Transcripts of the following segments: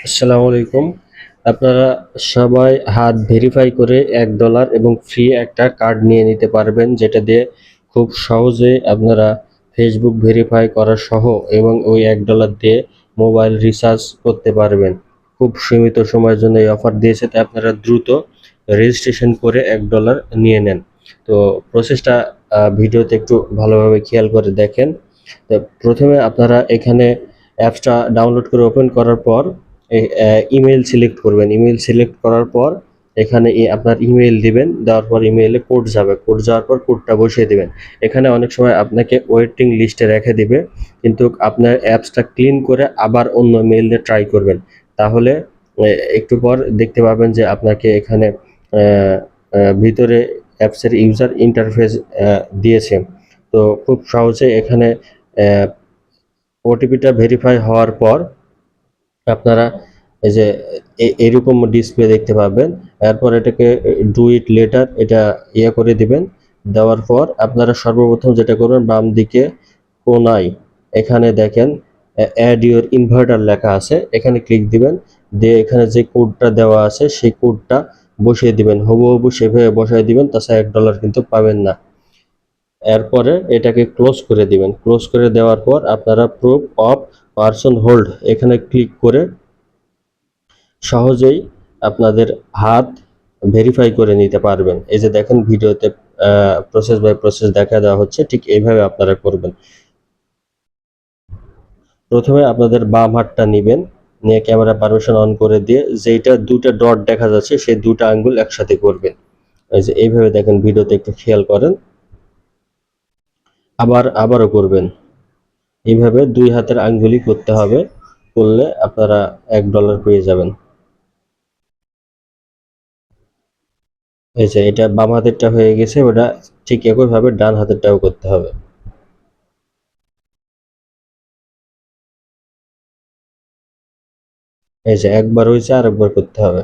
আসসালামু আলাইকুম। আপনারা সবাই হাত ভেরিফাই করে $1 এবং ফ্রি একটা কার্ড নিয়ে নিতে পারবেন, যেটা দিয়ে খুব সহজে আপনারা ফেসবুক ভেরিফাই করা সহ এবং ওই $1 দিয়ে মোবাইল রিচার্জ করতে পারবেন। খুব সীমিত সময়ের জন্য এই অফার দিয়েছে, তাই আপনারা দ্রুত রেজিস্ট্রেশন করে $1 নিয়ে নেন। তো প্রসেসটা ভিডিওতে একটু ভালোভাবে খেয়াল করে দেখেন। তো প্রথমে আপনারা এখানে অ্যাপসটা ডাউনলোড করে ওপেন করার পর ইমেল সিলেক্ট করবেন। ইমেল সিলেক্ট করার পর এখানে আপনার ইমেল দিবেন, দেওয়ার পর ইমেইলে কোড যাবে, কোড যাওয়ার পর কোডটা বসিয়ে দিবেন। এখানে অনেক সময় আপনাকে ওয়েটিং লিস্টে রেখে দিবে, কিন্তু আপনার অ্যাপসটা ক্লিন করে আবার অন্য মেইল দিয়ে ট্রাই করবেন। তাহলে একটু পর দেখতে পাবেন যে আপনাকে এখানে ভিতরে অ্যাপসের ইউজার ইন্টারফেস দিয়েছে। তো খুব সহজে এখানে ওটিপিটা ভেরিফাই হওয়ার পর আপনারা এই যে এরকম ডিসপ্লে দেখতে পাবেন। এরপর এটাকে ডু ইট লেটার এটা করে দিবেন। দেওয়ার পর আপনারা সর্বপ্রথম যেটা করবেন, বাম দিকে কোনায় এখানে দেখেন অ্যাড ইউর ইনভার্টার লেখা আছে, এখানে ক্লিক দিবেন। দিয়ে এখানে যে কোডটা দেওয়া আছে সেই কোডটা বসিয়ে দিবেন, হুবহু সেভাবে বসায় দিবেন, তাছাড়া $1 কিন্তু পাবেন না। এরপরে এটাকে ক্লোজ করে দিবেন। ক্লোজ করে দেওয়ার পর আপনারা প্রুফ অফ পারসন হোল্ড এখানে ক্লিক করে সহজেই আপনাদের হাত ভেরিফাই করে নিতে পারবেন। এই যে দেখেন ভিডিওতে প্রসেস বাই প্রসেস দেখা দেওয়া হচ্ছে, ঠিক এইভাবে আপনারা করবেন। প্রথমে আপনাদের বাম হাতটা নিবেন, নিয়ে ক্যামেরা পারমিশন অন করে দিয়ে যেইটা দুটা ডট দেখা যাচ্ছে সেই দুটা আঙ্গুল একসাথে করবেন। এই যে এইভাবে দেখেন ভিডিওতে একটু খেয়াল করেন। আবারও করবেন। এইভাবে দুই হাতের আঙ্গুলই করতে হবে, করলে আপনারা $1 পেয়ে যাবেন। এই যে এটা বাম হাতেরটা হয়ে গেছে, ওটা ঠিক একইভাবে ডান হাতেরটাও করতে হবে। এই যে একবার হয়েছে, আরেকবার করতে হবে।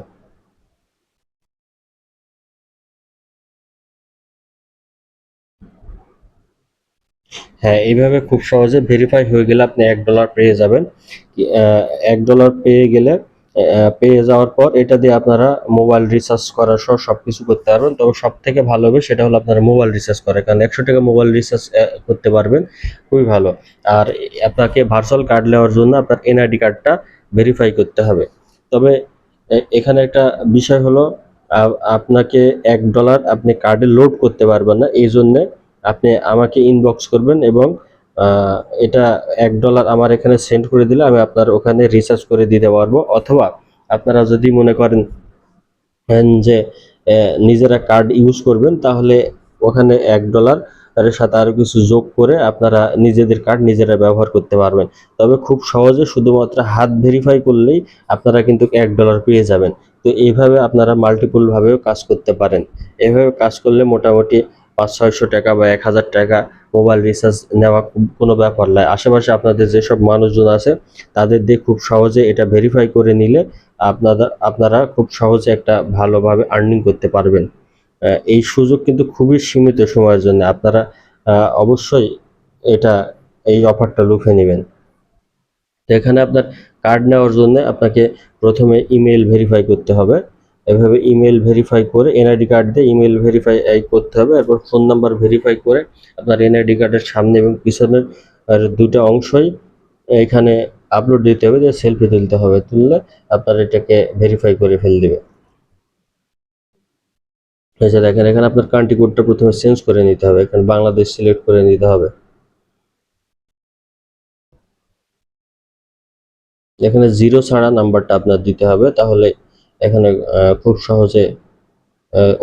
হ্যাঁ, এইভাবে খুব সহজে ভেরিফাই হয়ে গেলে আপনি $1 পেয়ে যাবেন। $1 পেয়ে গেলে পেয়ে যাওয়ার পর এটা দিয়ে আপনারা মোবাইল রিচার্জ করা সহ সবকিছু করতে পারবেন। তবে সব থেকে ভালো হবে সেটা হলো আপনারা মোবাইল রিচার্জ করে, কারণ $100 মোবাইল রিচার্জ করতে পারবেন, খুবই ভালো। আর আপনাকে ভার্চুয়াল কার্ড নেওয়ার জন্য আপনার এনআইডি কার্ডটা ভেরিফাই করতে হবে। তবে এখানে একটা বিষয় হলো, আপনাকে $1 আপনি কার্ডে লোড করতে পারবেন না, এই জন্যে আপনি আমাকে ইনবক্স করবেন এবং এটা $1 আমার এখানে সেন্ড করে দিলে আমি আপনার ওখানে রিচার্জ করে দিতে পারবো। অথবা আপনারা যদি মনে করেন যে নিজেরা কার্ড ইউজ করবেন, তাহলে ওখানে $1 এর সাথে আরো কিছু যোগ করে আপনারা নিজেদের কার্ড নিজেরা ব্যবহার করতে পারবেন। তবে খুব সহজে শুধুমাত্র হাত ভেরিফাই করলেই আপনারা কিন্তু $1 পেয়ে যাবেন। তো এইভাবে আপনারা মাল্টিপল ভাবেও কাজ করতে পারেন। এভাবে কাজ করলে মোটামুটি 500-600 টাকা বা $1000 মোবাইল রিচার্জ নেওয়া কোনো ব্যাপার নয়। আশেপাশে আপনাদের যেসব মানুষজন আছে তাদের দিয়ে খুব সহজে এটা ভেরিফাই করে নিলে আপনারা খুব সহজে একটা ভালোভাবে আর্নিং করতে পারবেন। এই সুযোগ কিন্তু খুবই সীমিত সময়ের জন্য। আপনারা অবশ্যই এটা এই অফারটা লুফে নেবেন। তো এখানে আপনার কার্ড নেওয়ার জন্য আপনাকে প্রথমে ইমেইল ভেরিফাই করতে হবে। এভাবে ইমেইল ভেরিফাই করে এনআইডি কার্ড দিয়ে ইমেইল ভেরিফাই করতে হবে। এরপর ফোন নাম্বার ভেরিফাই করে আপনার এনআইডি কার্ডের সামনে এবং পিছনের দুটো অংশই এখানে আপলোড দিতে হবে, দিয়ে সেলফি তুলতে হবে। তুললে আপনার এটাকে ভেরিফাই করে ফেলে দিবে। এই যে দেখেন এখানে আপনার কান্ট্রি কোডটা প্রথমে চেঞ্জ করে নিতে হবে, এখানে বাংলাদেশ সিলেক্ট করে নিতে হবে। এখানে 0 ছাড়া নাম্বারটা আপনার দিতে হবে, তাহলে এখানে খুব সহজে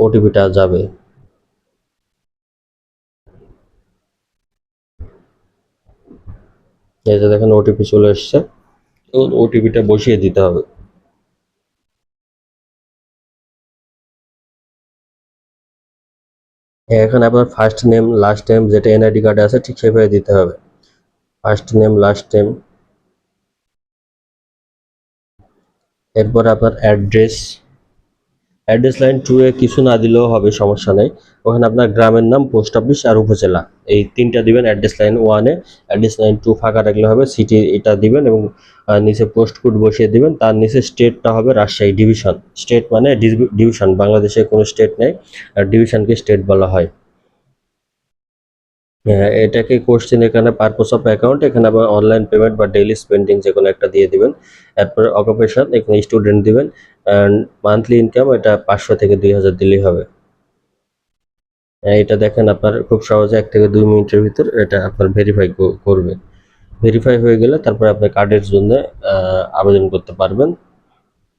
ওটিপিটা যাবে। এই যে দেখেন ওটিপি চলে এসছে, তো ওটিপিটা বসিয়ে দিতে হবে। এখানে আপনার ফার্স্ট নেম লাস্ট নেম যেটা এনআইডি কার্ডে আছে ঠিক সেভাবে দিতে হবে। ফার্স্ট নেম লাস্ট নেম, এরপরে আপনার অ্যাড্রেস, অ্যাড্রেস লাইন 2 এ কিছু না দিলেও হবে, সমস্যা নেই। ওখানে আপনার গ্রামের নাম, পোস্ট অফিস আর উপজেলা এই 3টা দিবেন অ্যাড্রেস লাইন 1 এ। অ্যাড্রেস লাইন 2 ফাঁকা রাখলে হবে, সিটি এটা দিবেন এবং নিচে পোস্ট কোড বসিয়ে দিবেন। তার নিচে স্টেটটা হবে রাজশাহী ডিভিশন। স্টেট মানে ডিভিশন, বাংলাদেশে কোনো স্টেট নেই, আর ডিভিশনকে স্টেট বলা হয়। হ্যাঁ, এটাকে কোশ্চেন এখানে পারপোজ অফ অ্যাকাউন্ট, এখানে আবার অনলাইন পেমেন্ট বা ডেইলি স্পেন্ডিং যে কোনো একটা দিয়ে দিবেন। এরপরে অকুপেশন এখানে স্টুডেন্ট দিবেন, অ্যান্ড মান্থলি ইনকাম এটা 500 থেকে 2000 দিলেই হবে। এটা দেখেন আপনার খুব সহজে 1 থেকে 2 মিনিটের ভিতর এটা আপনার ভেরিফাই করবে। ভেরিফাই হয়ে গেলে তারপরে আপনি কার্ডের জন্য আবেদন করতে পারবেন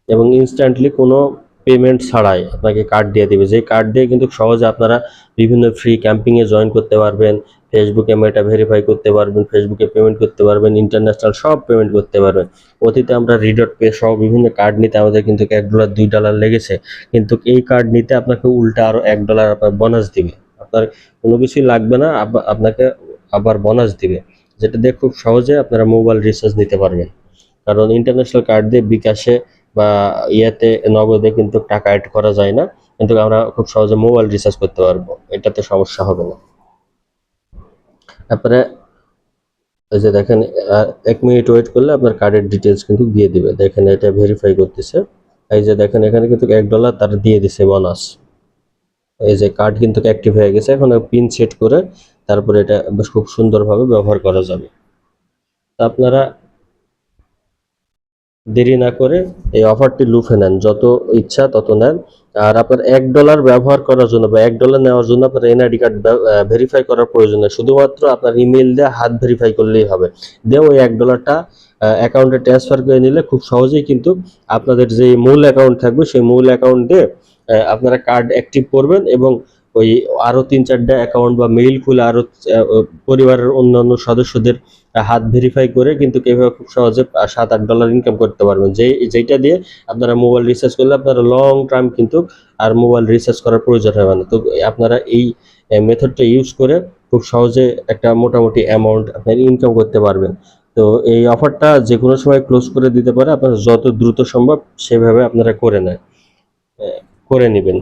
এবং ইনস্ট্যান্টলি কোনো পেমেন্ট ছাড়াই আপনাকে কার্ড দিয়ে দিবে। যেই কার্ড দিয়ে কিন্তু সহজে আপনারা বিভিন্ন ফ্রি ক্যাম্পিংয়ে জয়েন করতে পারবেন, ফেসবুকে মেটা ভেরিফাই করতে পারবেন, ফেসবুকে পেমেন্ট করতে পারবেন, ইন্টারন্যাশনাল সব পেমেন্ট করতে পারবেন। অতীতে আমরা রিডট পে সহ বিভিন্ন কার্ড নিতে আমাদের কিন্তু $1 $2 লেগেছে, কিন্তু এই কার্ড নিতে আপনাকে উল্টা আরও $1 আপনার বোনাস দিবে। আপনার কোনো কিছুই লাগবে না, আপনাকে আবার বোনাস দিবে, যেটা দিয়ে খুব সহজে আপনারা মোবাইল রিচার্জ নিতে পারবেন। কারণ ইন্টারন্যাশনাল কার্ড দিয়ে বিকাশে বা ইয়াতে নগদে কিন্তু টাকা অ্যাড করা যায় না, কিন্তু আমরা খুব সহজে মোবাইল রিচার্জ করতে পারবো, এটাতে সমস্যা হবে না। তারপরে এই যে দেখেন 1 মিনিট ওয়েট করলে আপনার কার্ডের ডিটেলস কিন্তু দিয়ে দিবে। দেখেন এটা ভেরিফাই করতেছে। এই যে দেখেন এখানে কিন্তু $1 তার দিয়ে দিছে বোনাস। এই যে কার্ড কিন্তু অ্যাক্টিভ হয়ে গেছে। এখন পিন সেট করে তারপরে এটা বেশ খুব সুন্দরভাবে ব্যবহার করা যাবে। তা আপনারা দেরি না করে এই অফারটি লুফে নেন, যত ইচ্ছা তত নেন। আর আপনার $1 ব্যবহার করার জন্য বা $1 নেওয়ার জন্য আপনার এনআইডি কার্ড ভেরিফাই করার প্রয়োজন নেই, শুধুমাত্র আপনার ইমেল দিয়ে হাত ভেরিফাই করলেই হবে। দিয়ে ওই $1টা অ্যাকাউন্টে ট্রান্সফার করে নিলে খুব সহজেই কিন্তু আপনাদের যে মূল অ্যাকাউন্ট থাকবে সেই মূল অ্যাকাউন্ট দিয়ে আপনারা কার্ড অ্যাক্টিভ করবেন এবং ওই আরও 3-4টা অ্যাকাউন্ট বা মেইল খুলে আরও পরিবারের অন্যান্য সদস্যদের হাত ভেরিফাই করে কিন্তু এভাবে খুব সহজে $7-8 ইনকাম করতে পারবেন, যেইটা দিয়ে আপনারা মোবাইল রিচার্জ করলে আপনারা লং টার্ম কিন্তু আর মোবাইল রিচার্জ করার প্রয়োজন হবে না। তো আপনারা এই মেথডটা ইউজ করে খুব সহজে একটা মোটামুটি অ্যামাউন্ট আপনার ইনকাম করতে পারবেন। তো এই অফারটা যে কোনো সময় ক্লোজ করে দিতে পারে, আপনারা যত দ্রুত সম্ভব সেভাবে আপনারা করে নেবেন।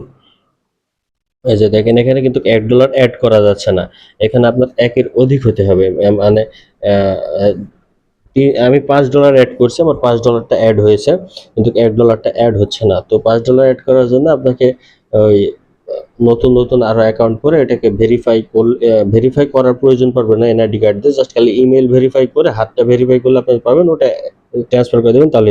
এই যে দেখেন এখানে কিন্তু $1 অ্যাড করা যাচ্ছে না, এখানে আপনার 1-এর অধিক হতে হবে। মানে আমি $5 অ্যাড করছি, আমার $5টা অ্যাড হয়েছে, কিন্তু $1টা অ্যাড হচ্ছে না। তো $5 অ্যাড করার জন্য আপনাকে ওই নতুন নতুন আরো অ্যাকাউন্ট করে এটাকে ভেরিফাই করার প্রয়োজন পড়বে না এনআইডি কার্ড দিয়ে, জাস্ট খালি ইমেল ভেরিফাই করে হাতটা ভেরিফাই করলে আপনি পাবেন, ওটা ট্রান্সফার করে দেবেন, তাহলে